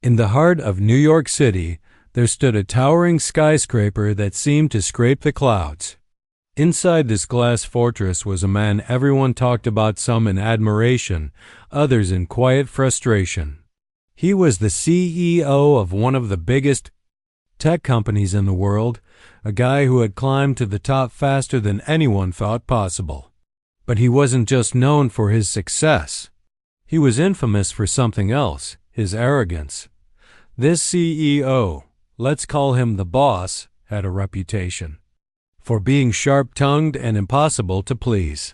In the heart of New York City, there stood a towering skyscraper that seemed to scrape the clouds. Inside this glass fortress was a man everyone talked about, some in admiration, others in quiet frustration. He was the CEO of one of the biggest tech companies in the world, a guy who had climbed to the top faster than anyone thought possible. But he wasn't just known for his success. He was infamous for something else, his arrogance. This CEO, let's call him the boss, had a reputation for being sharp-tongued and impossible to please.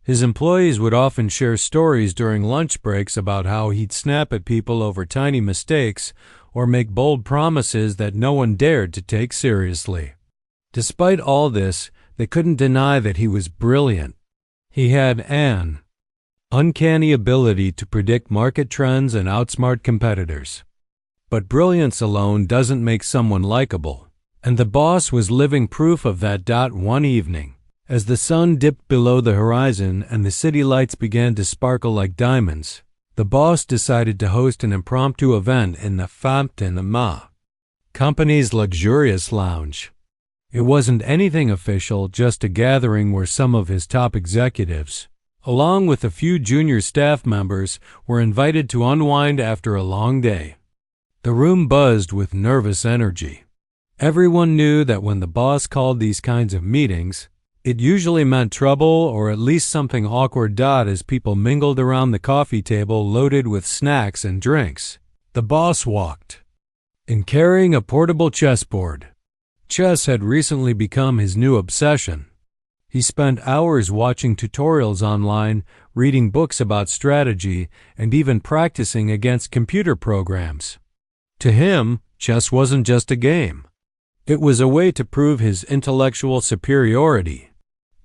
His employees would often share stories during lunch breaks about how he'd snap at people over tiny mistakes or make bold promises that no one dared to take seriously. Despite all this, they couldn't deny that he was brilliant. He had an uncanny ability to predict market trends and outsmart competitors. But brilliance alone doesn't make someone likable. And the boss was living proof of that. One evening, as the sun dipped below the horizon and the city lights began to sparkle like diamonds, the boss decided to host an impromptu event in the Fontaine company's luxurious lounge. It wasn't anything official, just a gathering where some of his top executives, along with a few junior staff members, were invited to unwind after a long day. The room buzzed with nervous energy. Everyone knew that when the boss called these kinds of meetings, it usually meant trouble or at least something awkward. As people mingled around the coffee table loaded with snacks and drinks, the boss walked in carrying a portable chessboard. Chess had recently become his new obsession. He spent hours watching tutorials online, reading books about strategy, and even practicing against computer programs. To him, chess wasn't just a game. It was a way to prove his intellectual superiority.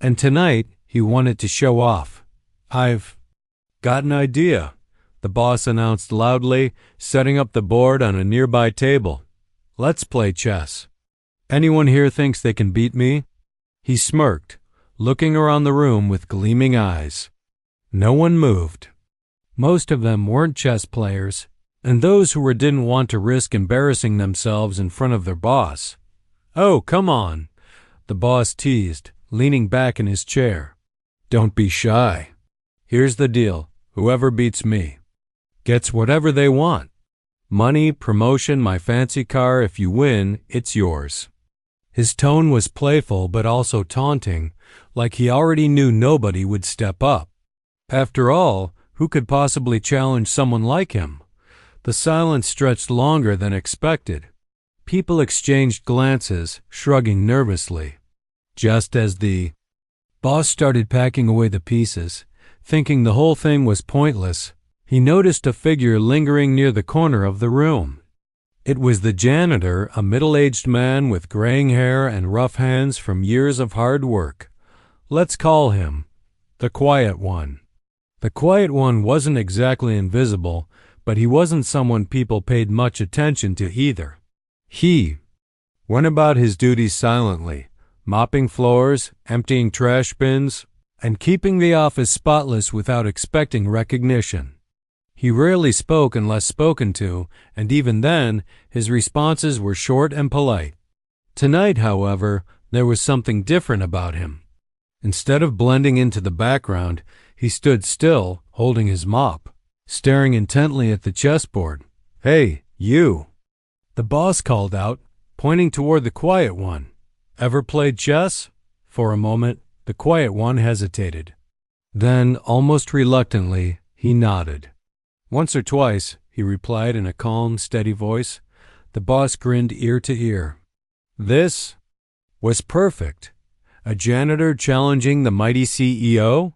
And tonight, he wanted to show off. "I've got an idea," the boss announced loudly, setting up the board on a nearby table. "Let's play chess. Anyone here thinks they can beat me?" He smirked, looking around the room with gleaming eyes. No one moved. Most of them weren't chess players, and those who didn't want to risk embarrassing themselves in front of their boss. "Oh, come on," the boss teased, leaning back in his chair. "Don't be shy. Here's the deal. Whoever beats me gets whatever they want. Money, promotion, my fancy car. If you win, it's yours." His tone was playful but also taunting, like he already knew nobody would step up. After all, who could possibly challenge someone like him? The silence stretched longer than expected. People exchanged glances, shrugging nervously. Just as the boss started packing away the pieces, thinking the whole thing was pointless, he noticed a figure lingering near the corner of the room. It was the janitor, a middle-aged man with graying hair and rough hands from years of hard work. Let's call him the Quiet One. The Quiet One wasn't exactly invisible, but he wasn't someone people paid much attention to either. He went about his duties silently, mopping floors, emptying trash bins, and keeping the office spotless without expecting recognition. He rarely spoke unless spoken to, and even then, his responses were short and polite. Tonight, however, there was something different about him. Instead of blending into the background, he stood still, holding his mop, staring intently at the chessboard. "Hey, you!" the boss called out, pointing toward the Quiet One. "Ever played chess?" For a moment, the Quiet One hesitated. Then, almost reluctantly, he nodded. "Once or twice," he replied in a calm, steady voice. The boss grinned ear to ear. This was perfect. A janitor challenging the mighty CEO?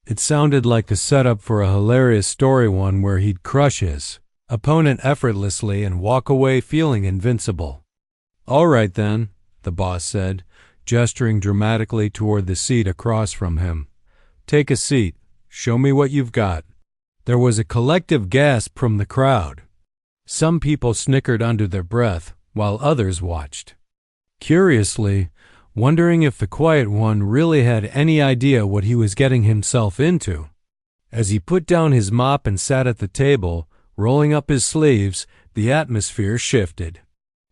It sounded like the setup for a hilarious story, one where he'd crush his opponent effortlessly and walk away feeling invincible. "All right then," the boss said, gesturing dramatically toward the seat across from him. "Take a seat. Show me what you've got." There was a collective gasp from the crowd. Some people snickered under their breath, while others watched curiously, wondering if the Quiet One really had any idea what he was getting himself into. As he put down his mop and sat at the table, rolling up his sleeves, the atmosphere shifted.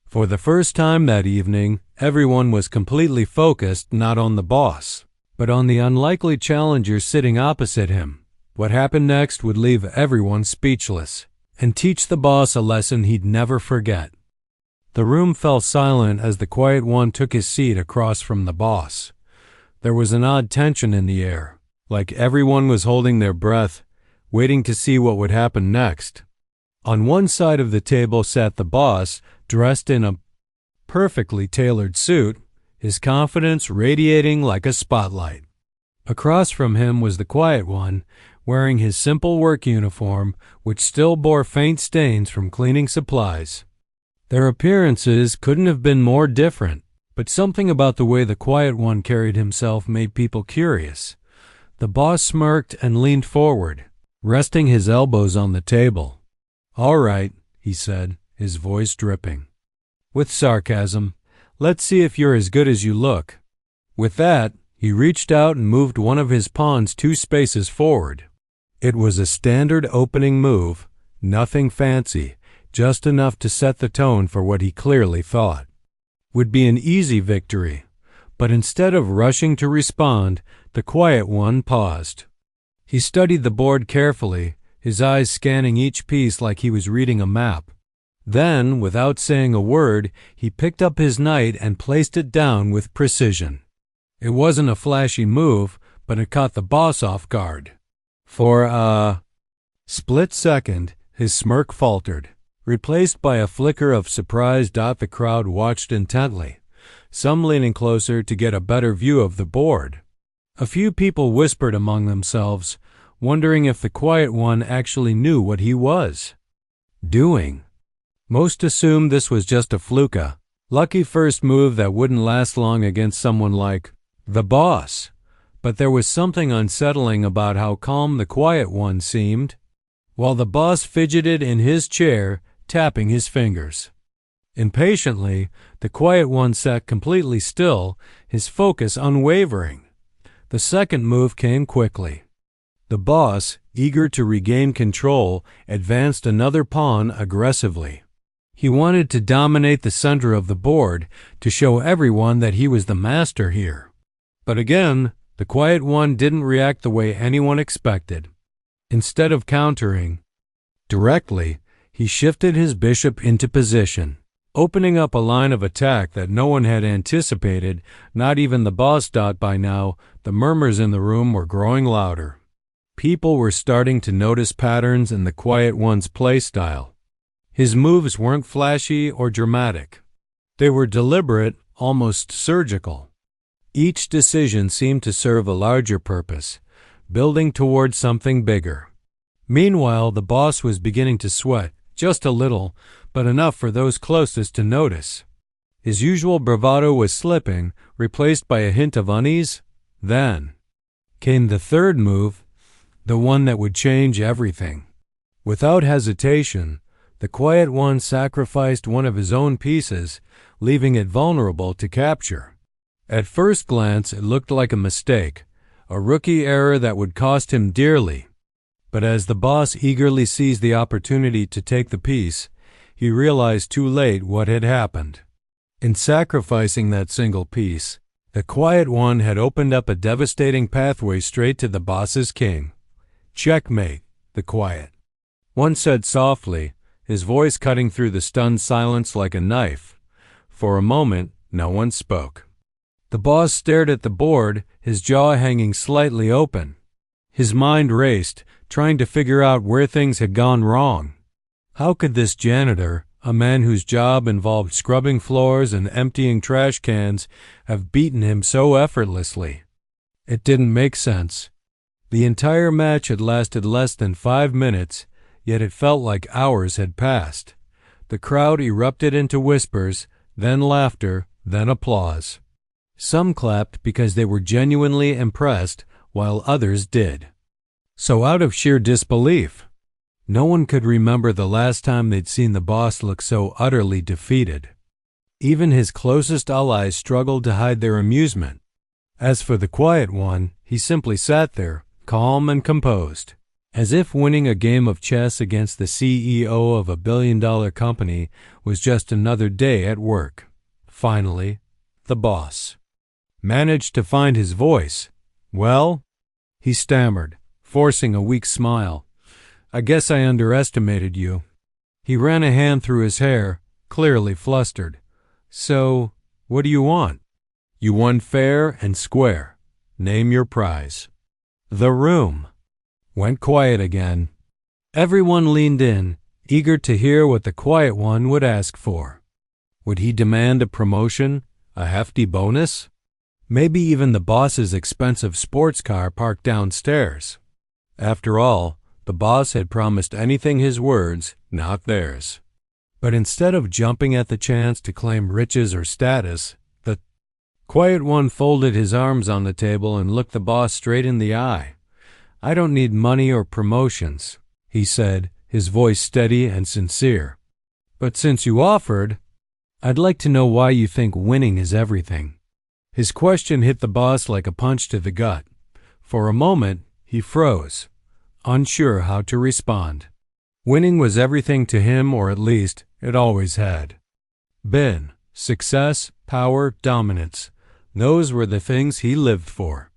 For the first time that evening, everyone was completely focused not on the boss, but on the unlikely challenger sitting opposite him. What happened next would leave everyone speechless and teach the boss a lesson he'd never forget. The room fell silent as the Quiet One took his seat across from the boss. There was an odd tension in the air, like everyone was holding their breath, waiting to see what would happen next. On one side of the table sat the boss, dressed in a perfectly tailored suit, his confidence radiating like a spotlight. Across from him was the Quiet One, wearing his simple work uniform, which still bore faint stains from cleaning supplies. Their appearances couldn't have been more different, but something about the way the Quiet One carried himself made people curious. The boss smirked and leaned forward, resting his elbows on the table. "All right," he said, his voice dripping with sarcasm. "Let's see if you're as good as you look." With that, he reached out and moved one of his pawns 2 spaces forward. It was a standard opening move, nothing fancy, just enough to set the tone for what he clearly thought would be an easy victory. But instead of rushing to respond, the Quiet One paused. He studied the board carefully, his eyes scanning each piece like he was reading a map. Then, without saying a word, he picked up his knight and placed it down with precision. It wasn't a flashy move, but it caught the boss off guard. For a split second, his smirk faltered, replaced by a flicker of surprise. The crowd watched intently, some leaning closer to get a better view of the board. A few people whispered among themselves, wondering if the Quiet One actually knew what he was doing. Most assumed this was just a fluke, lucky first move that wouldn't last long against someone like the boss. But there was something unsettling about how calm the Quiet One seemed, while the boss fidgeted in his chair, tapping his fingers. Impatiently, the Quiet One sat completely still, his focus unwavering. The second move came quickly. The boss, eager to regain control, advanced another pawn aggressively. He wanted to dominate the center of the board, to show everyone that he was the master here. But again, the Quiet One didn't react the way anyone expected. Instead of countering directly, he shifted his bishop into position, opening up a line of attack that no one had anticipated, not even the boss. By now, the murmurs in the room were growing louder. People were starting to notice patterns in the Quiet One's playstyle. His moves weren't flashy or dramatic. They were deliberate, almost surgical. Each decision seemed to serve a larger purpose, building toward something bigger. Meanwhile, the boss was beginning to sweat, just a little, but enough for those closest to notice. His usual bravado was slipping, replaced by a hint of unease. Then came the third move, the one that would change everything. Without hesitation, the Quiet One sacrificed one of his own pieces, leaving it vulnerable to capture. At first glance, it looked like a mistake, a rookie error that would cost him dearly. But as the boss eagerly seized the opportunity to take the piece, he realized too late what had happened. In sacrificing that single piece, the Quiet One had opened up a devastating pathway straight to the boss's king. "Checkmate," the Quiet One said softly, his voice cutting through the stunned silence like a knife. For a moment, no one spoke. The boss stared at the board, his jaw hanging slightly open. His mind raced, trying to figure out where things had gone wrong. How could this janitor, a man whose job involved scrubbing floors and emptying trash cans, have beaten him so effortlessly? It didn't make sense. The entire match had lasted less than 5 minutes, yet it felt like hours had passed. The crowd erupted into whispers, then laughter, then applause. Some clapped because they were genuinely impressed, while others did so out of sheer disbelief. No one could remember the last time they'd seen the boss look so utterly defeated. Even his closest allies struggled to hide their amusement. As for the Quiet One, he simply sat there, calm and composed. as if winning a game of chess against the CEO of a $1 billion company was just another day at work. Finally, the boss managed to find his voice. "Well," he stammered, forcing a weak smile, "I guess I underestimated you." He ran a hand through his hair, clearly flustered. "So, what do you want?" "You won fair and square. Name your prize." The room went quiet again. Everyone leaned in, eager to hear what the quiet one would ask for. Would he demand a promotion, a hefty bonus? Maybe even the boss's expensive sports car parked downstairs. After all, the boss had promised anything his words, not theirs. But instead of jumping at the chance to claim riches or status, the quiet one folded his arms on the table and looked the boss straight in the eye. "I don't need money or promotions," he said, his voice steady and sincere. "But since you offered, I'd like to know why you think winning is everything." His question hit the boss like a punch to the gut. For a moment, he froze, unsure how to respond. Winning was everything to him, or at least it always had been. Success, power, dominance. Those were the things he lived for.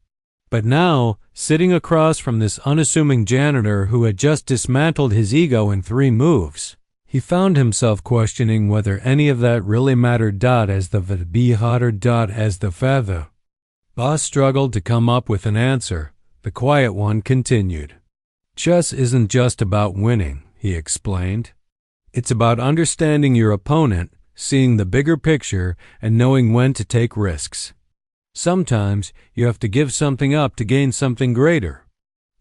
But now, sitting across from this unassuming janitor who had just dismantled his ego in 3 moves, he found himself questioning whether any of that really mattered. As the vbhotter. As the feather. Boss struggled to come up with an answer. The quiet one continued. "Chess isn't just about winning," he explained. "It's about understanding your opponent, seeing the bigger picture, and knowing when to take risks. Sometimes you have to give something up to gain something greater.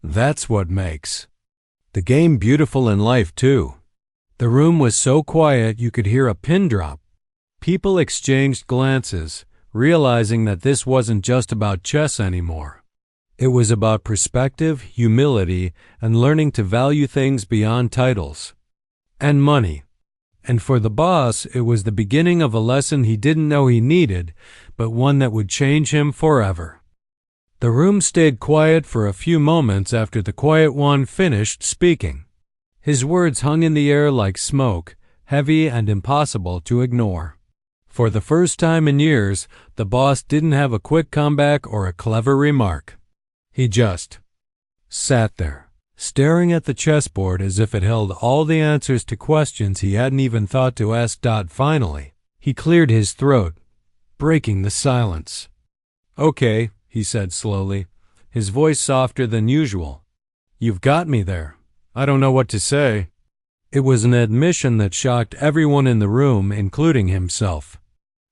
That's what makes the game beautiful in life, too." The room was so quiet you could hear a pin drop. People exchanged glances, realizing that this wasn't just about chess anymore. It was about perspective, humility, and learning to value things beyond titles and money. And for the boss, it was the beginning of a lesson he didn't know he needed, but one that would change him forever. The room stayed quiet for a few moments after the quiet one finished speaking. His words hung in the air like smoke, heavy and impossible to ignore. For the first time in years, the boss didn't have a quick comeback or a clever remark. He just sat there, staring at the chessboard as if it held all the answers to questions he hadn't even thought to ask. Finally, he cleared his throat, breaking the silence. "Okay," he said slowly, his voice softer than usual. "You've got me there. I don't know what to say." It was an admission that shocked everyone in the room, including himself.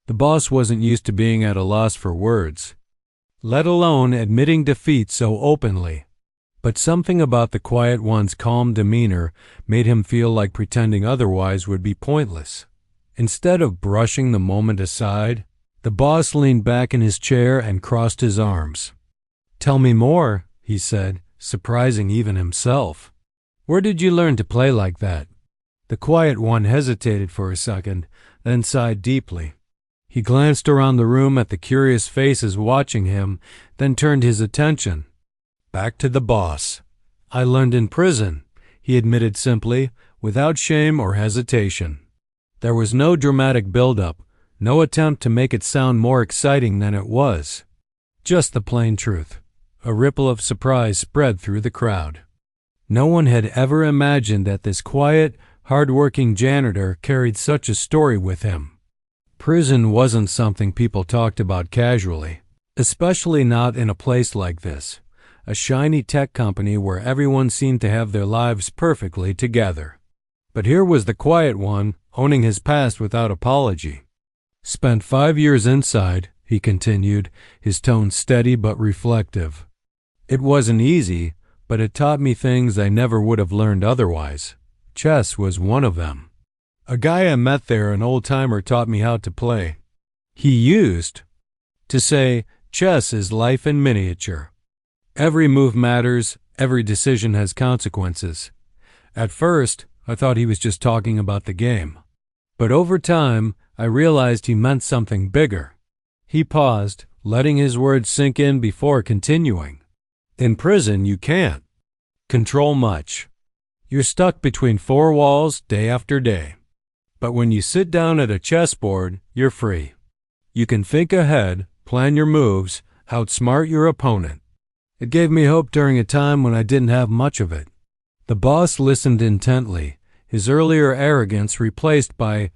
The boss wasn't used to being at a loss for words, let alone admitting defeat so openly. But something about the quiet one's calm demeanor made him feel like pretending otherwise would be pointless. Instead of brushing the moment aside, the boss leaned back in his chair and crossed his arms. "Tell me more," he said, surprising even himself. "Where did you learn to play like that?" The quiet one hesitated for a second, then sighed deeply. He glanced around the room at the curious faces watching him, then turned his attention back to the boss. "I learned in prison," he admitted simply, without shame or hesitation. There was no dramatic build-up, no attempt to make it sound more exciting than it was. Just the plain truth. A ripple of surprise spread through the crowd. No one had ever imagined that this quiet, hard-working janitor carried such a story with him. Prison wasn't something people talked about casually, especially not in a place like this, a shiny tech company where everyone seemed to have their lives perfectly together. But here was the quiet one, owning his past without apology. "Spent 5 years inside," he continued, his tone steady but reflective. "It wasn't easy, but it taught me things I never would have learned otherwise. Chess was one of them. A guy I met there, an old-timer, taught me how to play. He used to say, 'Chess is life in miniature. Every move matters, every decision has consequences.' At first, I thought he was just talking about the game. But over time, I realized he meant something bigger." He paused, letting his words sink in before continuing. "In prison, you can't control much. You're stuck between four walls day after day. But when you sit down at a chessboard, you're free. You can think ahead, plan your moves, outsmart your opponent. It gave me hope during a time when I didn't have much of it. The boss listened intently, his earlier arrogance replaced by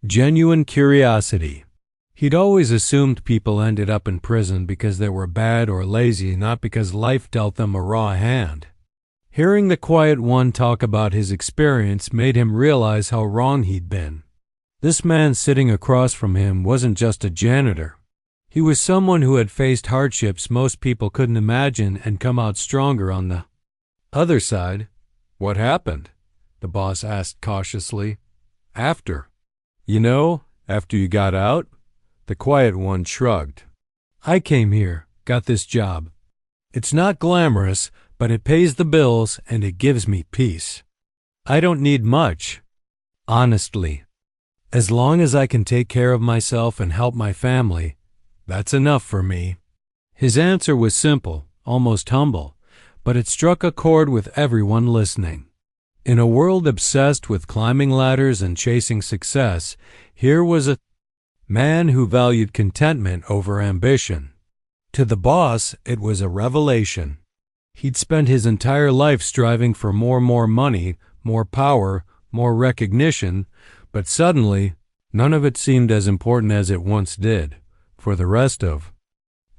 genuine curiosity. He'd always assumed people ended up in prison because they were bad or lazy, not because life dealt them a raw hand. Hearing the Quiet One talk about his experience made him realize how wrong he'd been. This man sitting across from him wasn't just a janitor. He was someone who had faced hardships most people couldn't imagine and come out stronger on the other side. What happened? The boss asked cautiously. After you got out? The Quiet One shrugged. I came here, got this job. It's not glamorous, but it pays the bills and it gives me peace. I don't need much, honestly. As long as I can take care of myself and help my family, that's enough for me. His answer was simple, almost humble, but it struck a chord with everyone listening. In a world obsessed with climbing ladders and chasing success, here was a man who valued contentment over ambition. To the boss, it was a revelation. He'd spent his entire life striving for more money, more power, more recognition, but suddenly, none of it seemed as important as it once did. For the rest of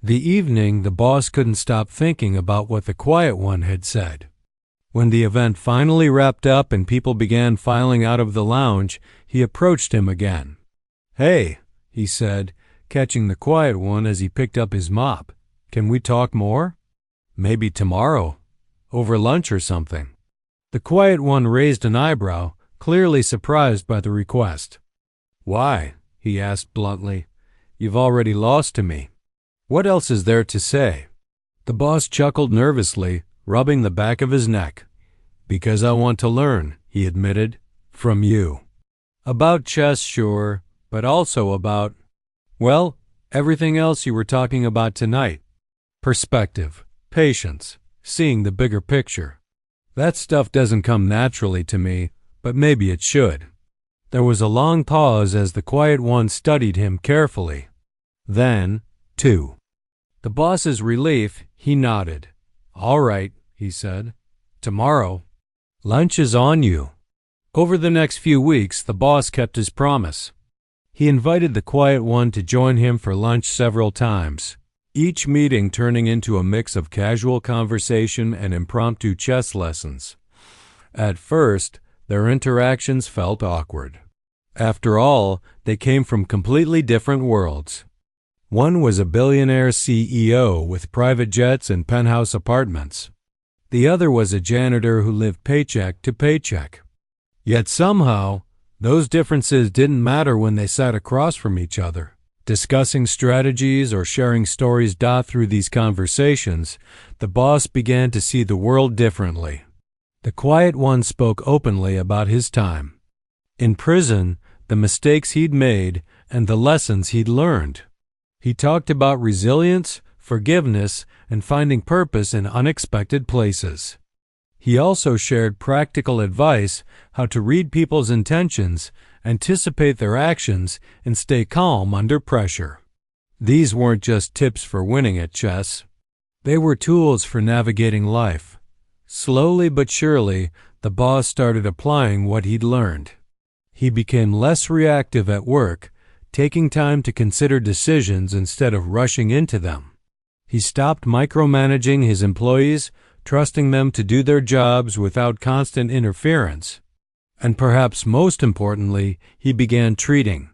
the evening, the boss couldn't stop thinking about what the Quiet One had said. When the event finally wrapped up and people began filing out of the lounge, he approached him again. Hey, he said, catching the Quiet One as he picked up his mop. Can we talk more? Maybe tomorrow, over lunch or something. The Quiet One raised an eyebrow, clearly surprised by the request. Why? He asked bluntly. You've already lost to me. What else is there to say? The boss chuckled nervously, rubbing the back of his neck. Because I want to learn, he admitted, from you. About chess, sure, but also about, well, everything else you were talking about tonight. Perspective, patience, seeing the bigger picture. That stuff doesn't come naturally to me, but maybe it should. There was a long pause as the Quiet One studied him carefully. Then, to the boss's relief, he nodded. All right, he said. Tomorrow. Lunch is on you. Over the next few weeks, the boss kept his promise. He invited the Quiet One to join him for lunch several times, each meeting turning into a mix of casual conversation and impromptu chess lessons. At first, their interactions felt awkward. After all, they came from completely different worlds. One was a billionaire CEO with private jets and penthouse apartments. The other was a janitor who lived paycheck to paycheck. Yet somehow, those differences didn't matter when they sat across from each other. Discussing strategies or sharing stories through these conversations, the boss began to see the world differently. The Quiet One spoke openly about his time in prison, the mistakes he'd made, and the lessons he'd learned. He talked about resilience, forgiveness, and finding purpose in unexpected places. He also shared practical advice how to read people's intentions, anticipate their actions, and stay calm under pressure. These weren't just tips for winning at chess. They were tools for navigating life. Slowly but surely, the boss started applying what he'd learned. He became less reactive at work, taking time to consider decisions instead of rushing into them. He stopped micromanaging his employees, trusting them to do their jobs without constant interference. And perhaps most importantly, he began treating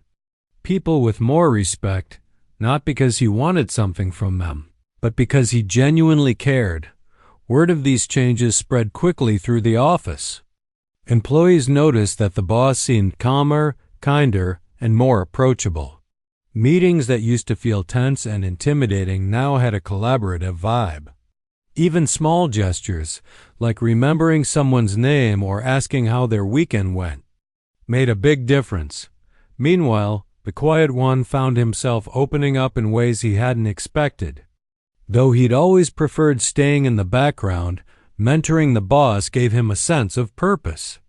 people with more respect, not because he wanted something from them, but because he genuinely cared. Word of these changes spread quickly through the office. Employees noticed that the boss seemed calmer, kinder, and more approachable. Meetings that used to feel tense and intimidating now had a collaborative vibe. Even small gestures, like remembering someone's name or asking how their weekend went, made a big difference. Meanwhile, the Quiet One found himself opening up in ways he hadn't expected. Though he'd always preferred staying in the background, mentoring the boss gave him a sense of purpose.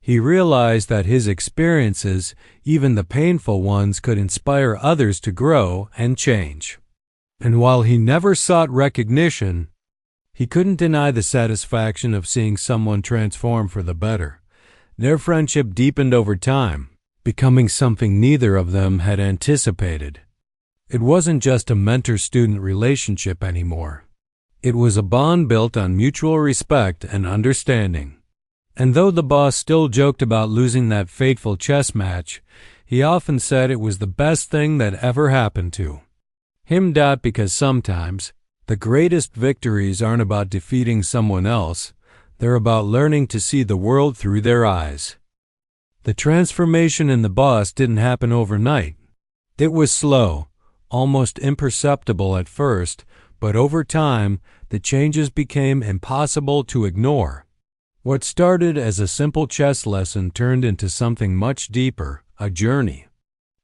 He realized that his experiences, even the painful ones, could inspire others to grow and change. And while he never sought recognition, he couldn't deny the satisfaction of seeing someone transform for the better. Their friendship deepened over time, becoming something neither of them had anticipated. It wasn't just a mentor-student relationship anymore. It was a bond built on mutual respect and understanding. And though the boss still joked about losing that fateful chess match, he often said it was the best thing that ever happened to him. Because sometimes the greatest victories aren't about defeating someone else, they're about learning to see the world through their eyes. The transformation in the boss didn't happen overnight. It was slow, almost imperceptible at first, but over time, the changes became impossible to ignore. What started as a simple chess lesson turned into something much deeper, a journey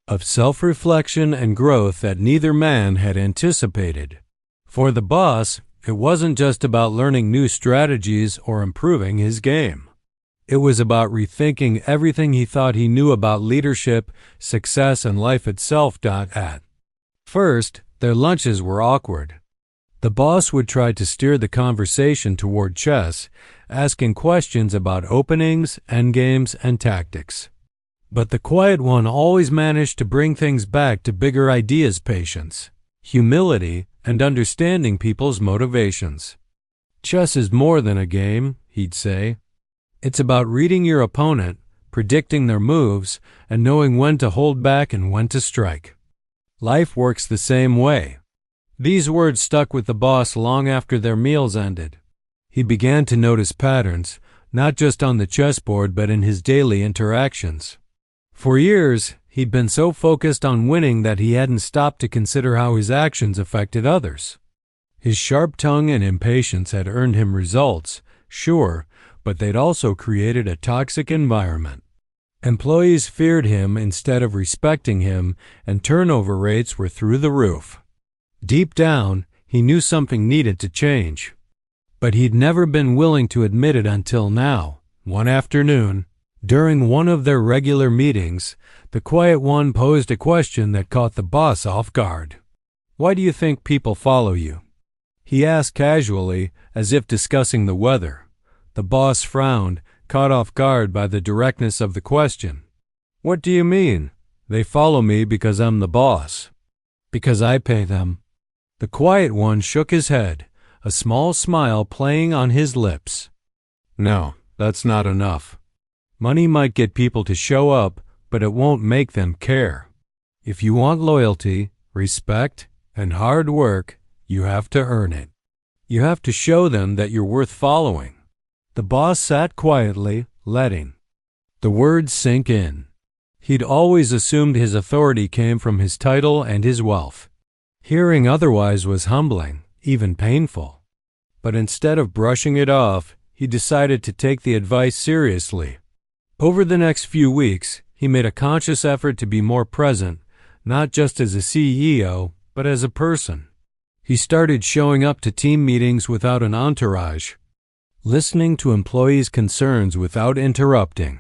of self-reflection and growth that neither man had anticipated. For the boss, it wasn't just about learning new strategies or improving his game. It was about rethinking everything he thought he knew about leadership, success, and life itself. At first, their lunches were awkward. The boss would try to steer the conversation toward chess, asking questions about openings, endgames, and tactics. But the quiet one always managed to bring things back to bigger ideas: patience, humility, and understanding people's motivations. Chess is more than a game, he'd say. It's about reading your opponent, predicting their moves, and knowing when to hold back and when to strike. Life works the same way. These words stuck with the boss long after their meals ended. He began to notice patterns, not just on the chessboard but in his daily interactions. For years, he'd been so focused on winning that he hadn't stopped to consider how his actions affected others. His sharp tongue and impatience had earned him results, sure, but they'd also created a toxic environment. Employees feared him instead of respecting him, and turnover rates were through the roof. Deep down, he knew something needed to change. But he'd never been willing to admit it until now. One afternoon, during one of their regular meetings, the quiet one posed a question that caught the boss off guard. "Why do you think people follow you?" he asked casually, as if discussing the weather. The boss frowned, caught off guard by the directness of the question. "What do you mean? They follow me because I'm the boss. Because I pay them." The quiet one shook his head, a small smile playing on his lips. "No, that's not enough. Money might get people to show up, but it won't make them care. If you want loyalty, respect, and hard work, you have to earn it. You have to show them that you're worth following." The boss sat quietly, letting the words sink in. He'd always assumed his authority came from his title and his wealth. Hearing otherwise was humbling, even painful. But instead of brushing it off, he decided to take the advice seriously. Over the next few weeks, he made a conscious effort to be more present, not just as a CEO, but as a person. He started showing up to team meetings without an entourage, listening to employees' concerns without interrupting.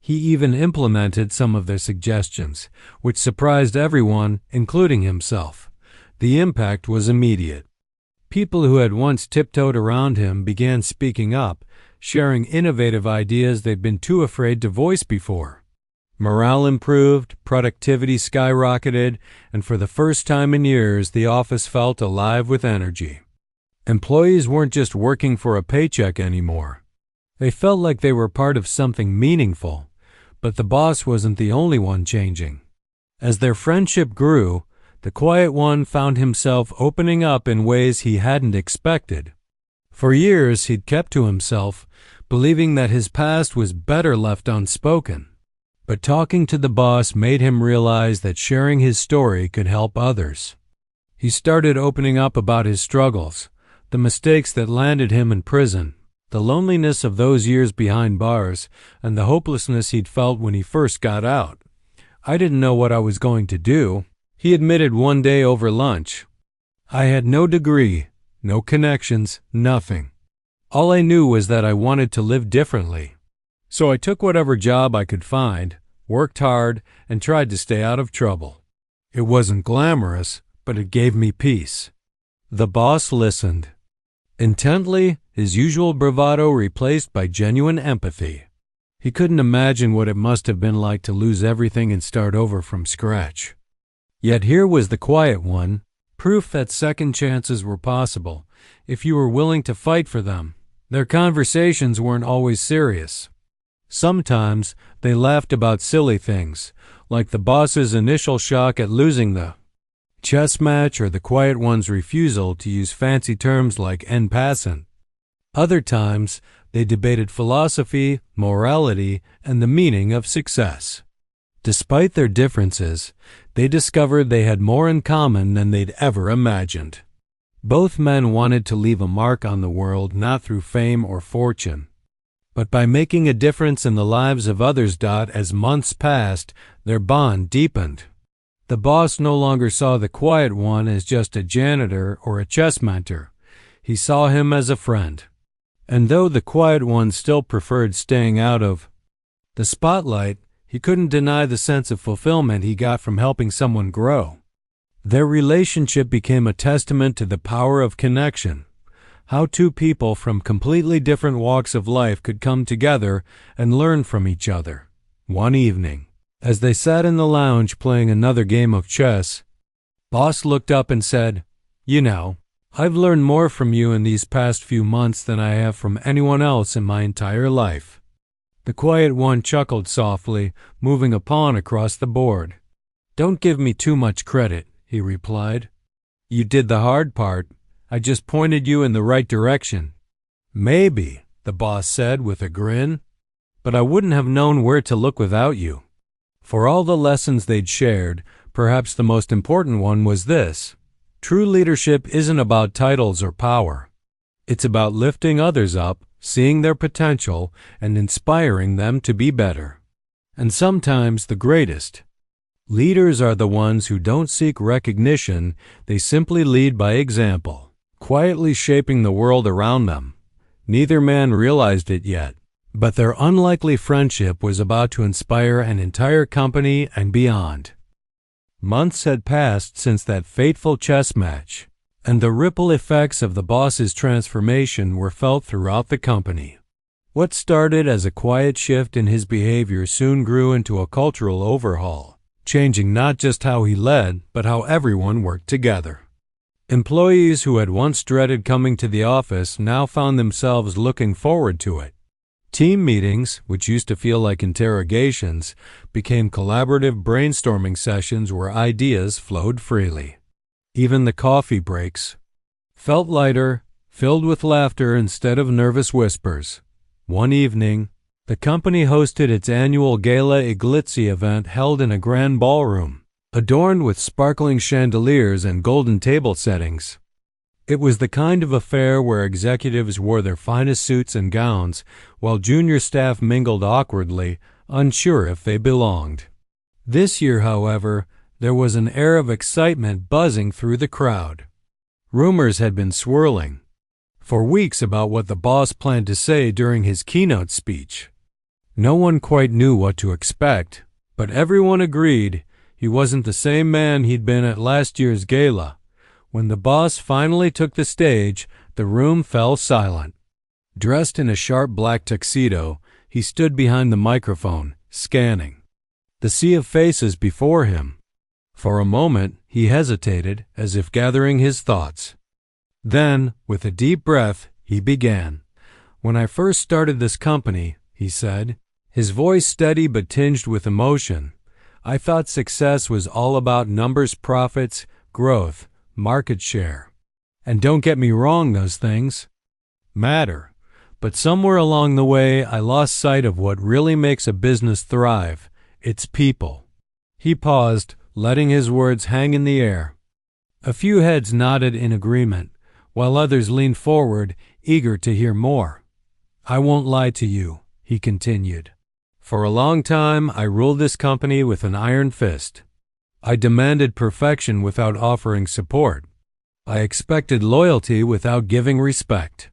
He even implemented some of their suggestions, which surprised everyone, including himself. The impact was immediate. People who had once tiptoed around him began speaking up, sharing innovative ideas they'd been too afraid to voice before. Morale improved, productivity skyrocketed, and for the first time in years, the office felt alive with energy. Employees weren't just working for a paycheck anymore. They felt like they were part of something meaningful, but the boss wasn't the only one changing. As their friendship grew, the quiet one found himself opening up in ways he hadn't expected. For years, he'd kept to himself, believing that his past was better left unspoken. But talking to the boss made him realize that sharing his story could help others. He started opening up about his struggles, the mistakes that landed him in prison, the loneliness of those years behind bars, and the hopelessness he'd felt when he first got out. "I didn't know what I was going to do," he admitted one day over lunch. "I had no degree, no connections, nothing. All I knew was that I wanted to live differently. So I took whatever job I could find, worked hard, and tried to stay out of trouble. It wasn't glamorous, but it gave me peace. The boss listened intently, his usual bravado replaced by genuine empathy. He couldn't imagine what it must have been like to lose everything and start over from scratch. Yet here was the quiet one, proof that second chances were possible, if you were willing to fight for them. Their conversations weren't always serious. Sometimes they laughed about silly things, like the boss's initial shock at losing the chess match or the quiet one's refusal to use fancy terms like en passant. Other times, they debated philosophy, morality, and the meaning of success. Despite their differences, they discovered they had more in common than they'd ever imagined. Both men wanted to leave a mark on the world not through fame or fortune, but by making a difference in the lives of others. As months passed, their bond deepened. The boss no longer saw the quiet one as just a janitor or a chess mentor. He saw him as a friend. And though the quiet one still preferred staying out of the spotlight, he couldn't deny the sense of fulfillment he got from helping someone grow. Their relationship became a testament to the power of connection, how two people from completely different walks of life could come together and learn from each other. One evening, as they sat in the lounge playing another game of chess, Boss looked up and said, "You know, I've learned more from you in these past few months than I have from anyone else in my entire life." The quiet one chuckled softly, moving a pawn across the board. "Don't give me too much credit," he replied. "You did the hard part. I just pointed you in the right direction." "Maybe," the boss said with a grin, "but I wouldn't have known where to look without you." For all the lessons they'd shared, perhaps the most important one was this: true leadership isn't about titles or power. It's about lifting others up, seeing their potential, and inspiring them to be better. And sometimes the greatest leaders are the ones who don't seek recognition, they simply lead by example, quietly shaping the world around them. Neither man realized it yet, but their unlikely friendship was about to inspire an entire company and beyond. Months had passed since that fateful chess match, and the ripple effects of the boss's transformation were felt throughout the company. What started as a quiet shift in his behavior soon grew into a cultural overhaul, changing not just how he led, but how everyone worked together. Employees who had once dreaded coming to the office now found themselves looking forward to it. Team meetings, which used to feel like interrogations, became collaborative brainstorming sessions where ideas flowed freely. Even the coffee breaks felt lighter, filled with laughter instead of nervous whispers. One evening, the company hosted its annual Gala Iglitzi event held in a grand ballroom, adorned with sparkling chandeliers and golden table settings. It was the kind of affair where executives wore their finest suits and gowns, while junior staff mingled awkwardly, unsure if they belonged. This year, however, there was an air of excitement buzzing through the crowd. Rumors had been swirling for weeks about what the boss planned to say during his keynote speech. No one quite knew what to expect, but everyone agreed he wasn't the same man he'd been at last year's gala. When the boss finally took the stage, the room fell silent. Dressed in a sharp black tuxedo, he stood behind the microphone, scanning the sea of faces before him. For a moment, he hesitated, as if gathering his thoughts. Then, with a deep breath, he began. "When I first started this company," he said, his voice steady but tinged with emotion, "I thought success was all about numbers, profits, growth, market share. And don't get me wrong, those things matter. But somewhere along the way, I lost sight of what really makes a business thrive. It's people." He paused, letting his words hang in the air. A few heads nodded in agreement, while others leaned forward, eager to hear more. "I won't lie to you," he continued. "For a long time, I ruled this company with an iron fist. I demanded perfection without offering support. I expected loyalty without giving respect.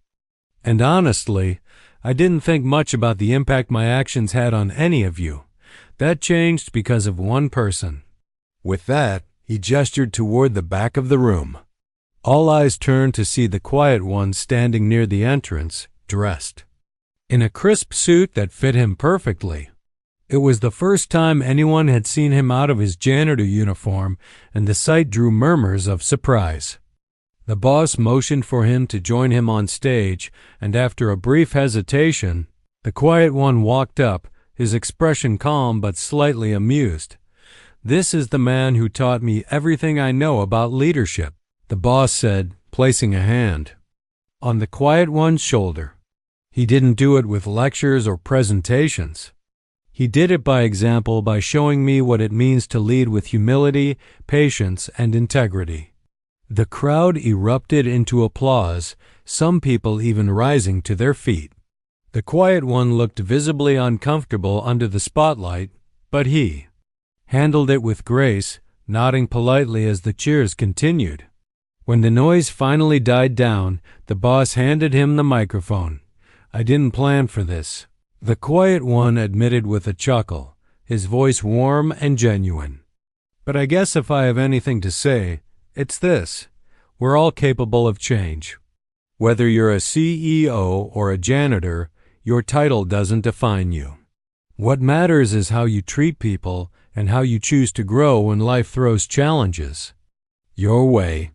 And honestly, I didn't think much about the impact my actions had on any of you. That changed because of one person." With that, he gestured toward the back of the room. All eyes turned to see the quiet one standing near the entrance, dressed in a crisp suit that fit him perfectly. It was the first time anyone had seen him out of his janitor uniform, and the sight drew murmurs of surprise. The boss motioned for him to join him on stage, and after a brief hesitation, the quiet one walked up, his expression calm but slightly amused. "This is the man who taught me everything I know about leadership," the boss said, placing a hand on the quiet one's shoulder. He didn't do it with lectures or presentations. He did it by example, by showing me what it means to lead with humility, patience, and integrity. The crowd erupted into applause, some people even rising to their feet. The quiet one looked visibly uncomfortable under the spotlight, but he handled it with grace, nodding politely as the cheers continued. When the noise finally died down, the boss handed him the microphone. "I didn't plan for this," the quiet one admitted with a chuckle, his voice warm and genuine. "But I guess if I have anything to say, it's this: we're all capable of change. Whether you're a CEO or a janitor, your title doesn't define you. What matters is how you treat people and how you choose to grow when life throws challenges your way."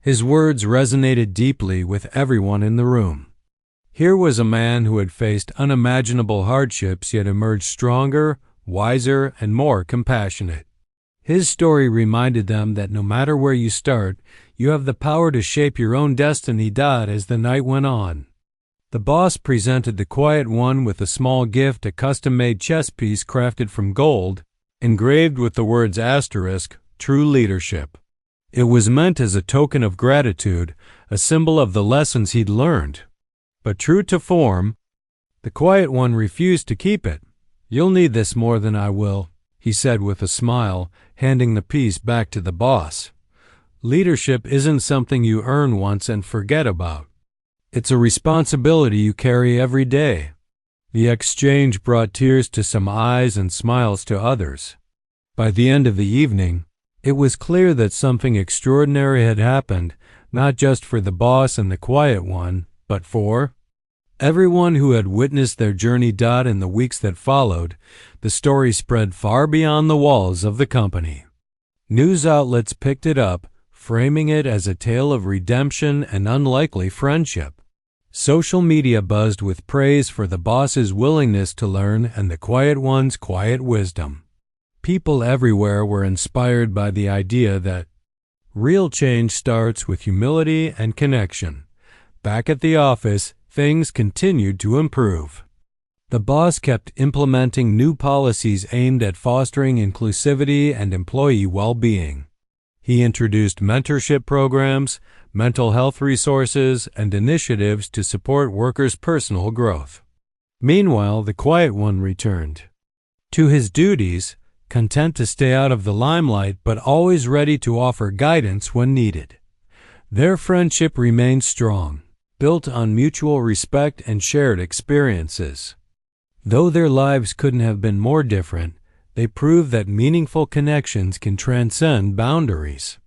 His words resonated deeply with everyone in the room. Here was a man who had faced unimaginable hardships yet emerged stronger, wiser, and more compassionate. His story reminded them that no matter where you start, you have the power to shape your own destiny. As the night went on, the boss presented the quiet one with a small gift, a custom-made chess piece crafted from gold, engraved with the words *True Leadership. It was meant as a token of gratitude, a symbol of the lessons he'd learned. But true to form, the quiet one refused to keep it. "You'll need this more than I will," he said with a smile, handing the piece back to the boss. "Leadership isn't something you earn once and forget about. It's a responsibility you carry every day." The exchange brought tears to some eyes and smiles to others. By the end of the evening, it was clear that something extraordinary had happened, not just for the boss and the quiet one, but for everyone who had witnessed their journey. In the weeks that followed, the story spread far beyond the walls of the company. News outlets picked it up, framing it as a tale of redemption and unlikely friendship. Social media buzzed with praise for the boss's willingness to learn and the quiet one's quiet wisdom. People everywhere were inspired by the idea that real change starts with humility and connection. Back at the office, things continued to improve. The boss kept implementing new policies aimed at fostering inclusivity and employee well-being. He introduced mentorship programs, mental health resources, and initiatives to support workers' personal growth. Meanwhile, the quiet one returned to his duties, content to stay out of the limelight but always ready to offer guidance when needed. Their friendship remained strong, built on mutual respect and shared experiences. Though their lives couldn't have been more different, they proved that meaningful connections can transcend boundaries.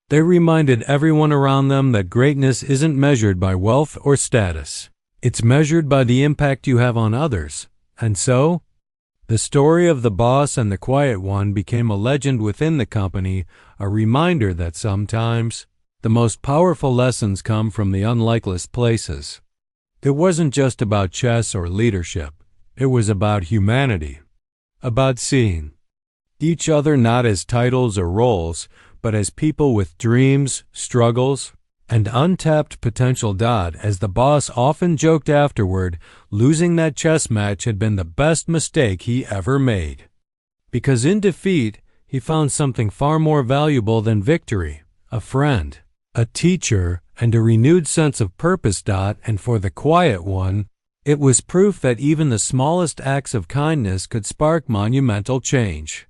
They reminded everyone around them that greatness isn't measured by wealth or status. It's measured by the impact you have on others. And so, the story of the boss and the quiet one became a legend within the company, a reminder that sometimes the most powerful lessons come from the unlikeliest places. It wasn't just about chess or leadership. It was about humanity, about seeing each other not as titles or roles, but as people with dreams, struggles, and untapped potential. As the boss often joked afterward, losing that chess match had been the best mistake he ever made. Because in defeat, he found something far more valuable than victory: a friend, a teacher, and a renewed sense of purpose. And for the quiet one, it was proof that even the smallest acts of kindness could spark monumental change.